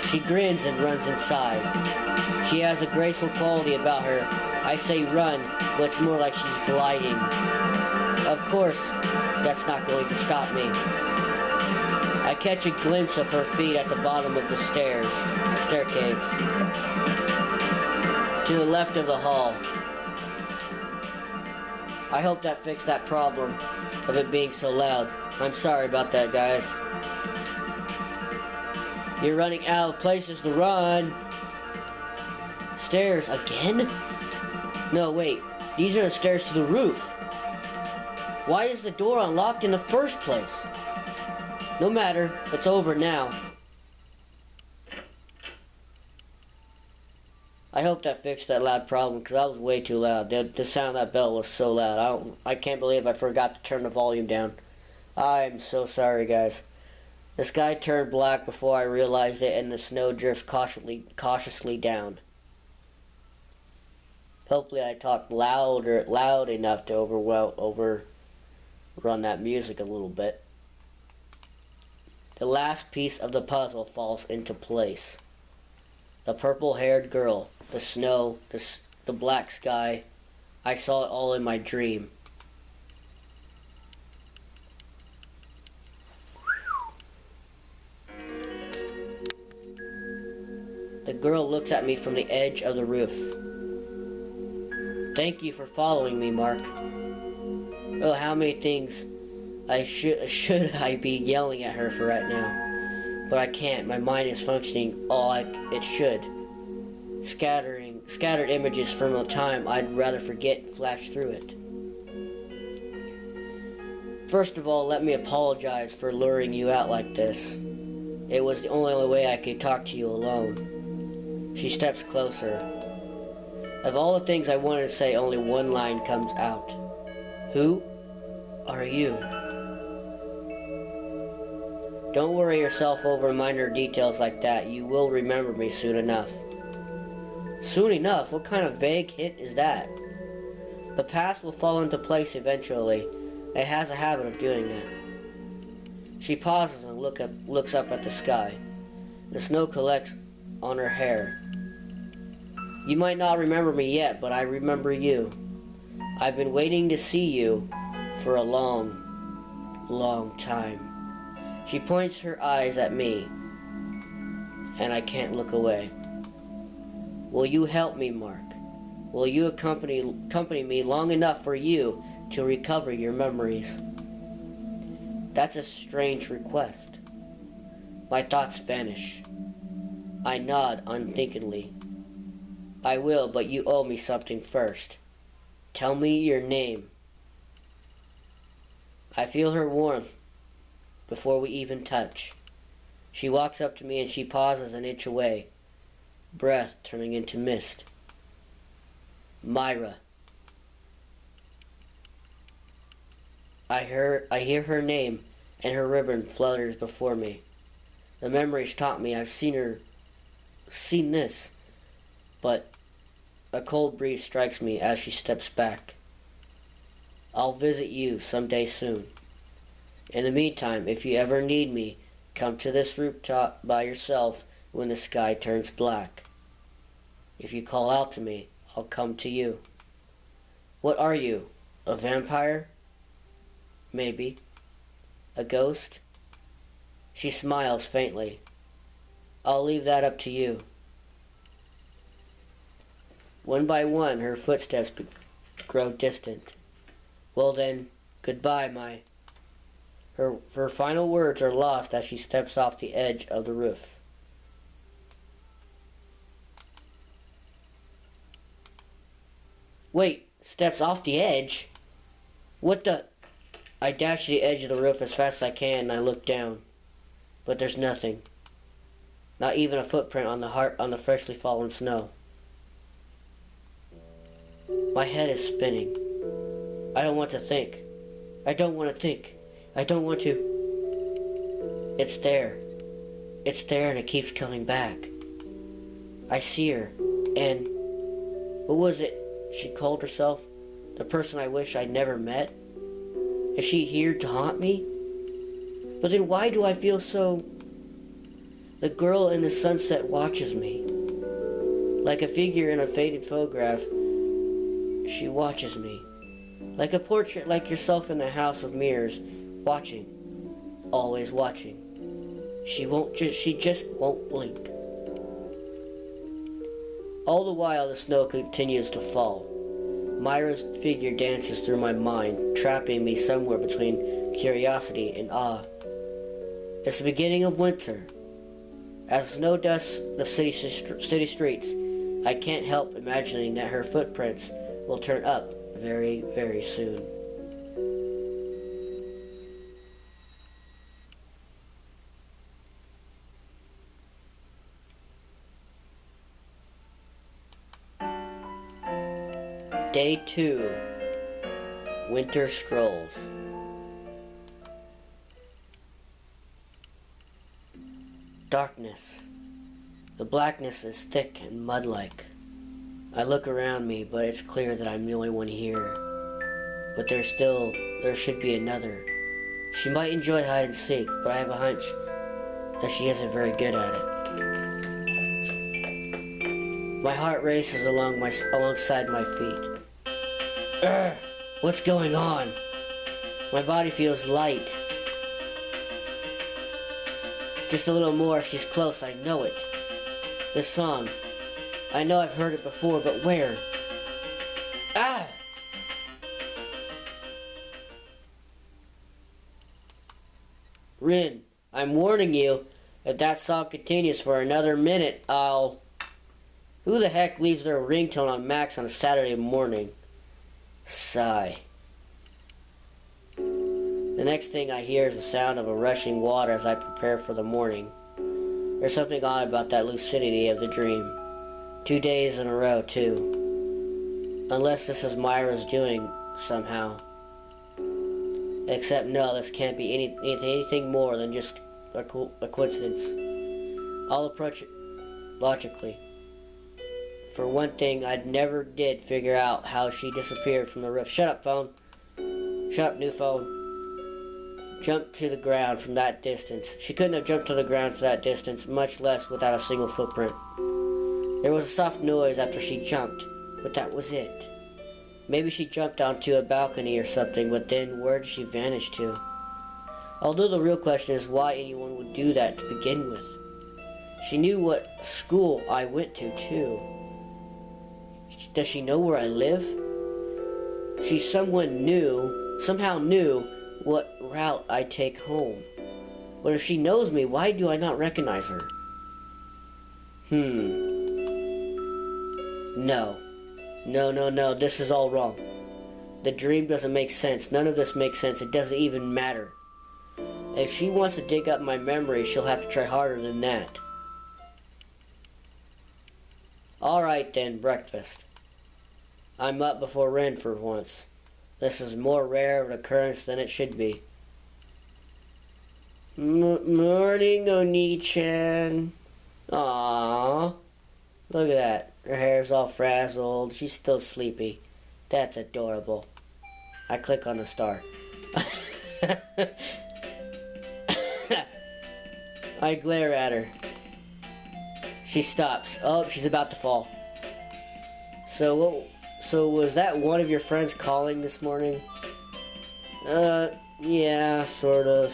She grins and runs inside. She has a graceful quality about her. I say run, but it's more like she's gliding. Of course, that's not going to stop me. I catch a glimpse of her feet at the bottom of the staircase, to the left of the hall. I hope that fixed that problem of it being so loud. I'm sorry about that, guys. You're running out of places to run. Stairs again? No, wait. These are the stairs to the roof. Why is the door unlocked in the first place? No matter, it's over now. I hope that fixed that loud problem, because that was way too loud. The sound of that bell was so loud. I can't believe I forgot to turn the volume down. I'm so sorry, guys. The sky turned black before I realized it, and the snow drifts cautiously down. Hopefully I talked loud enough to overrun that music a little bit. The last piece of the puzzle falls into place. The purple-haired girl, the snow, the black sky. I saw it all in my dream. The girl looks at me from the edge of the roof. Thank you for following me, Mark. Oh, how many things should I be yelling at her for right now? But I can't. My mind is functioning all it should. Scattered images from a time I'd rather forget flash through it. First of all, let me apologize for luring you out like this. It was the only way I could talk to you alone. She steps closer. Of all the things I wanted to say, only one line comes out. Who are you? Don't worry yourself over minor details like that. You will remember me soon enough. Soon enough? What kind of vague hint is that? The past will fall into place eventually. It has a habit of doing that. She pauses and looks up at the sky. The snow collects on her hair. You might not remember me yet, but I remember you. I've been waiting to see you for a long time. She points her eyes at me, and I can't look away. Will you help me, Mark? Will you accompany me long enough for you to recover your memories? That's a strange request. My thoughts vanish. I nod unthinkingly. I will, but you owe me something first. Tell me your name. I feel her warmth before we even touch. She walks up to me and she pauses an inch away, breath turning into mist. Myra. I hear her name, and her ribbon flutters before me. The memories taught me I've seen this, but a cold breeze strikes me as she steps back. I'll visit you someday soon. In the meantime, if you ever need me, come to this rooftop by yourself when the sky turns black. If you call out to me, I'll come to you. What are you? A vampire? Maybe. A ghost? She smiles faintly. I'll leave that up to you. One by one, her footsteps grow distant. Well then, goodbye, Her final words are lost as she steps off the edge of the roof. Wait, steps off the edge? What the? I dash to the edge of the roof as fast as I can and I look down. But there's nothing. Not even a footprint on the freshly fallen snow. My head is spinning. I don't want to think. I don't want to think. I don't want to. It's there. It's there and it keeps coming back. I see her. And what was it she called herself? The person I wish I'd never met? Is she here to haunt me? But then why do I feel so... The girl in the sunset watches me. Like a figure in a faded photograph, she watches me. Like a portrait like yourself in a house of mirrors, watching. Always watching. She just won't blink. All the while the snow continues to fall. Myra's figure dances through my mind, trapping me somewhere between curiosity and awe. It's the beginning of winter. As the snow dusts the city streets, I can't help imagining that her footprints will turn up very, very soon. Day 2. Winter Strolls. Darkness. The blackness is thick and mud-like. I look around me, but it's clear that I'm the only one here. But there should be another. She might enjoy hide and seek, but I have a hunch that she isn't very good at it. My heart races alongside my feet. Urgh, what's going on? My body feels light. Just a little more, she's close, I know it. This song, I know I've heard it before, but where? Ah! Rin, I'm warning you, if that song continues for another minute, I'll... Who the heck leaves their ringtone on max on a Saturday morning? Sigh. The next thing I hear is the sound of a rushing water as I prepare for the morning. There's something odd about that lucidity of the dream. 2 days in a row, too. Unless this is Myra's doing, somehow. Except no, this can't be anything more than just a coincidence. I'll approach it logically. For one thing, I never did figure out how she disappeared from the roof. Shut up, phone. Shut up, new phone. Jumped to the ground from that distance. She couldn't have jumped to the ground for that distance, much less without a single footprint. There was a soft noise after she jumped, but that was it. Maybe she jumped onto a balcony or something, but then where did she vanish to? Although the real question is why anyone would do that to begin with. She knew what school I went to, too. Does she know where I live? She somehow knew what route I take home. But if she knows me, why do I not recognize her? No, this is all wrong. The dream doesn't make sense. None of this makes sense. It doesn't even matter. If she wants to dig up my memory, she'll have to try harder than that. Alright then, breakfast. I'm up before Ren for once. This is more rare of an occurrence than it should be. Morning, Oni-chan. Aww. Look at that. Her hair's all frazzled. She's still sleepy. That's adorable. I click on the star. I glare at her. She stops. Oh, she's about to fall. So was that one of your friends calling this morning? Yeah, sort of.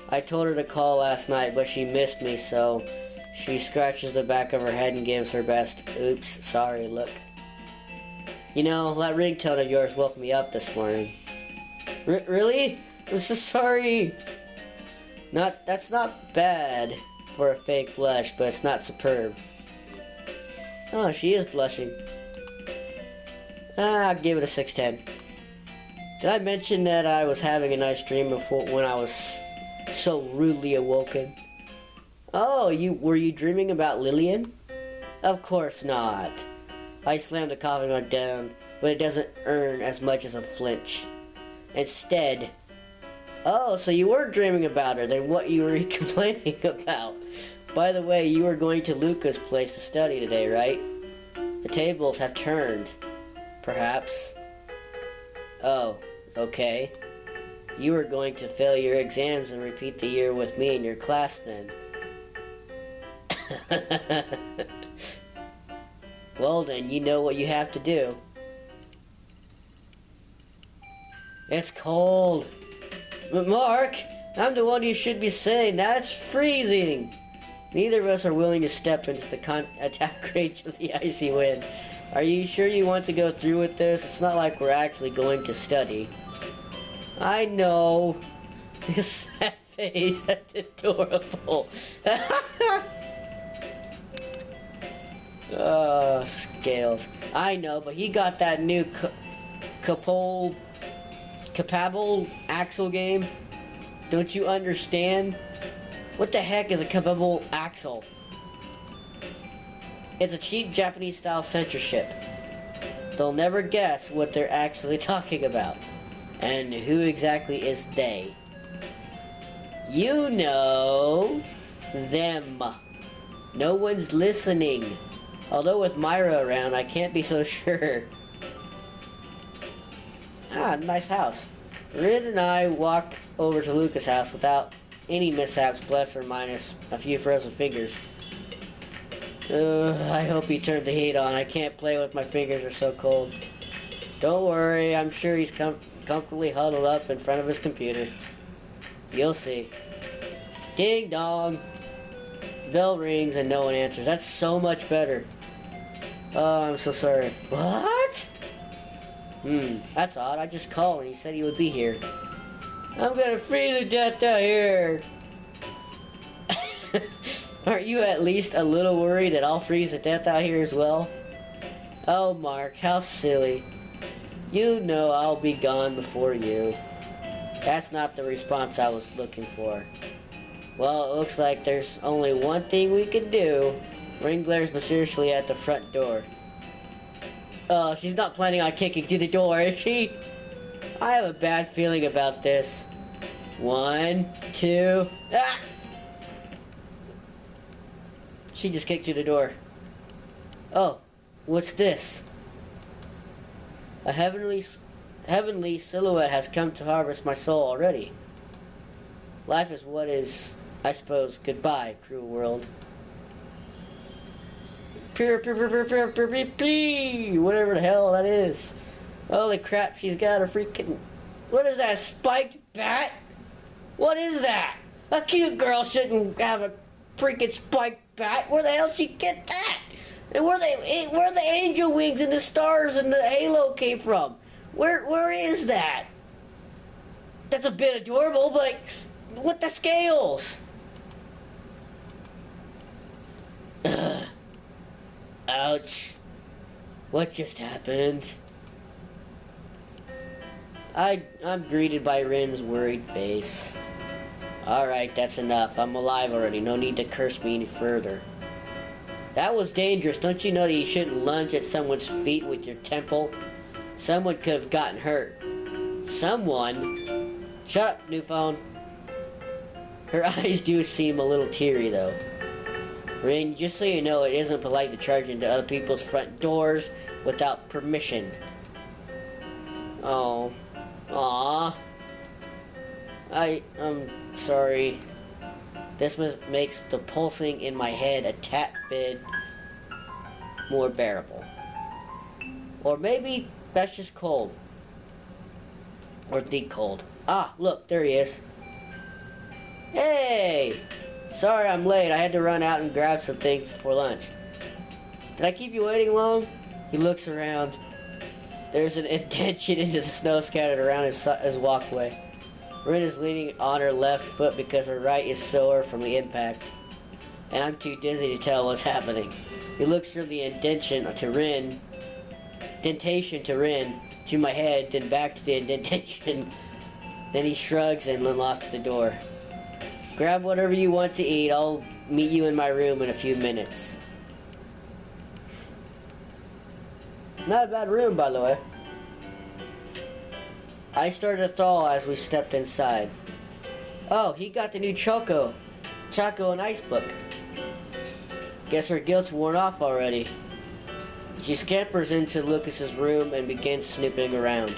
I told her to call last night, but she missed me, so she scratches the back of her head and gives her best, oops, sorry look. You know, that ringtone of yours woke me up this morning. Really? I'm so sorry. That's not bad for a fake blush, but it's not superb. Oh, she is blushing. I'll give it a 6/10. Did I mention that I was having a nice dream before when I was so rudely awoken? Oh, were you dreaming about Lillian? Of course not. I slammed the coffee mug down, but it doesn't earn as much as a flinch. Instead, oh, so you were dreaming about her, then what you were complaining about? By the way, you were going to Luca's place to study today, right? The tables have turned. Perhaps. Oh, okay. You are going to fail your exams and repeat the year with me in your class then. Well then, you know what you have to do. It's cold. But Mark, I'm the one you should be saying that's freezing. Neither of us are willing to step into the attack range of the icy wind. Are you sure you want to go through with this? It's not like we're actually going to study. I know. His sad face, that's adorable. Scales. I know, but he got that new capable axle game. Don't you understand? What the heck is a capable axle? It's a cheap Japanese style censorship. They'll never guess what they're actually talking about. And who exactly is they? You know, them. No one's listening. Although with Myra around, I can't be so sure. Ah, nice house. Rin and I walked over to Luca's house without any mishaps, plus or minus a few frozen fingers. I hope he turned the heat on. I can't play with my fingers, are so cold. Don't worry, I'm sure he's comfortably huddled up in front of his computer. You'll see. Ding dong. Bell rings and no one answers. That's so much better. Oh, I'm so sorry. What? That's odd. I just called and he said he would be here. I'm gonna freeze to death out here. Aren't you at least a little worried that I'll freeze to death out here as well? Oh, Mark, how silly. You know I'll be gone before you. That's not the response I was looking for. Well, it looks like there's only one thing we can do. Ring glares mysteriously at the front door. Oh, she's not planning on kicking through the door, is she? I have a bad feeling about this. 1, 2... Ah! She just kicked through the door. Oh, what's this? A heavenly silhouette has come to harvest my soul already. Life is what is, I suppose. Goodbye, cruel world. Whatever the hell that is. Holy crap, she's got a freaking... What is that, spiked bat? What is that? A cute girl shouldn't have a freaking spiked bat. Where the hell did she get that? And where the angel wings and the stars and the halo came from? Where is that? That's a bit adorable, but what the scales? Ugh. Ouch. What just happened? I'm greeted by Rin's worried face. Alright, that's enough. I'm alive already. No need to curse me any further. That was dangerous. Don't you know that you shouldn't lunge at someone's feet with your temple? Someone could have gotten hurt. Someone? Shut up, new phone. Her eyes do seem a little teary, though. Rin, just so you know, it isn't polite to charge into other people's front doors without permission. Oh. Aww. I'm sorry. This makes the pulsing in my head a tad bit more bearable. Or maybe that's just cold. Or the cold. Ah, look, there he is. Hey! Sorry I'm late. I had to run out and grab some things before lunch. Did I keep you waiting long? He looks around. There's an indentation into the snow scattered around his walkway. Rin is leaning on her left foot because her right is sore from the impact. And I'm too dizzy to tell what's happening. He looks from the indentation to Rin, to my head, then back to the indentation. Then he shrugs and unlocks the door. Grab whatever you want to eat. I'll meet you in my room in a few minutes. Not a bad room, by the way. I started to thaw as we stepped inside. Oh, he got the new Choco and Ice book. Guess her guilt's worn off already. She scampers into Lucas's room and begins snooping around.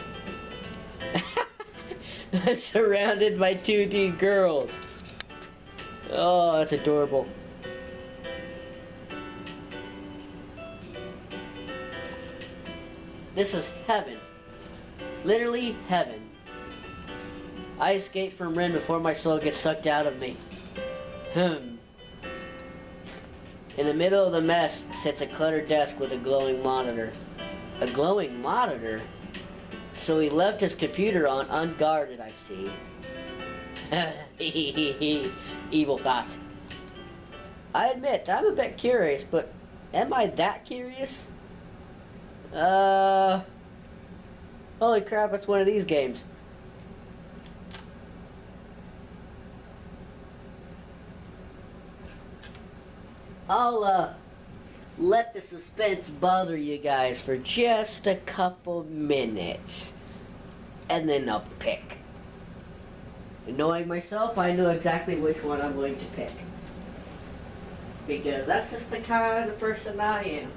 I'm surrounded by 2D girls. Oh, that's adorable. This is heaven. Literally heaven. I escape from Linn before my soul gets sucked out of me. In the middle of the mess sits a cluttered desk with a glowing monitor. A glowing monitor? So he left his computer on unguarded, I see. Evil thoughts. I admit, I'm a bit curious, but am I that curious? Holy crap, it's one of these games. I'll, let the suspense bother you guys for just a couple minutes. And then I'll pick. Knowing myself, I know exactly which one I'm going to pick. Because that's just the kind of person I am.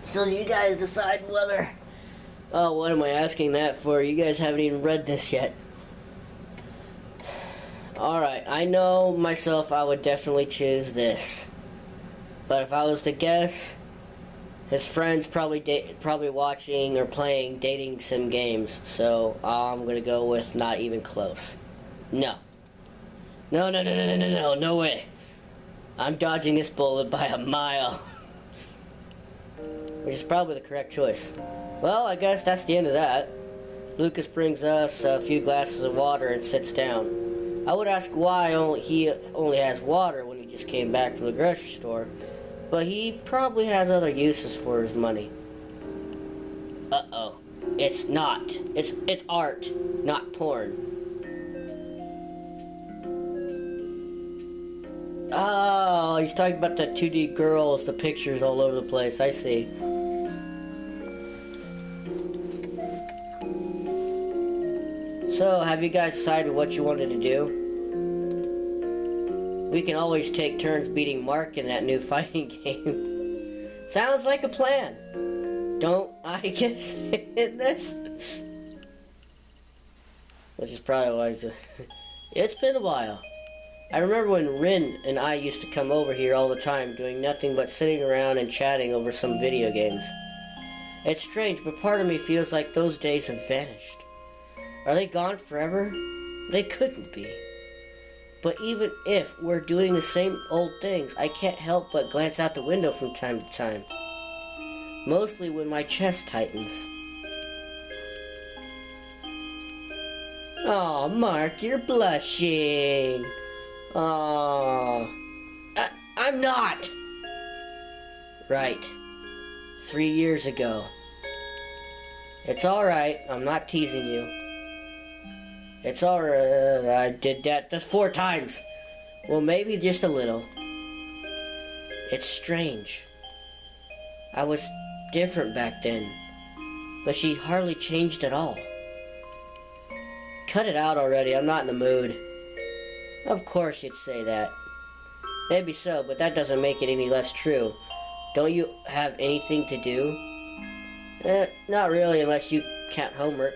So you guys decide whether... Oh, what am I asking that for? You guys haven't even read this yet. Alright, I know myself I would definitely choose this. But if I was to guess, his friend's probably watching or playing dating sim games. So I'm gonna go with not even close. No. No way. I'm dodging this bullet by a mile. Which is probably the correct choice. Well, I guess that's the end of that. Lucas brings us a few glasses of water and sits down. I would ask why he only has water when he just came back from the grocery store, but he probably has other uses for his money. Uh-oh. It's not. It's art, not porn. Oh, he's talking about the 2D girls, the pictures all over the place. I see. So, have you guys decided what you wanted to do? We can always take turns beating Mark in that new fighting game. Sounds like a plan. Don't I guess in this? Which is probably why it's been a while. I remember when Linn and I used to come over here all the time, doing nothing but sitting around and chatting over some video games. It's strange, but part of me feels like those days have vanished. Are they gone forever? They couldn't be. But even if we're doing the same old things, I can't help but glance out the window from time to time. Mostly when my chest tightens. Aw, Mark, you're blushing. Aw. I'm not! Right. 3 years ago. It's alright, I'm not teasing you. It's alright, I did that just 4 times. Well, maybe just a little. It's strange. I was different back then, but she hardly changed at all. Cut it out already, I'm not in the mood. Of course you'd say that. Maybe so, but that doesn't make it any less true. Don't you have anything to do? Not really, unless you count homework.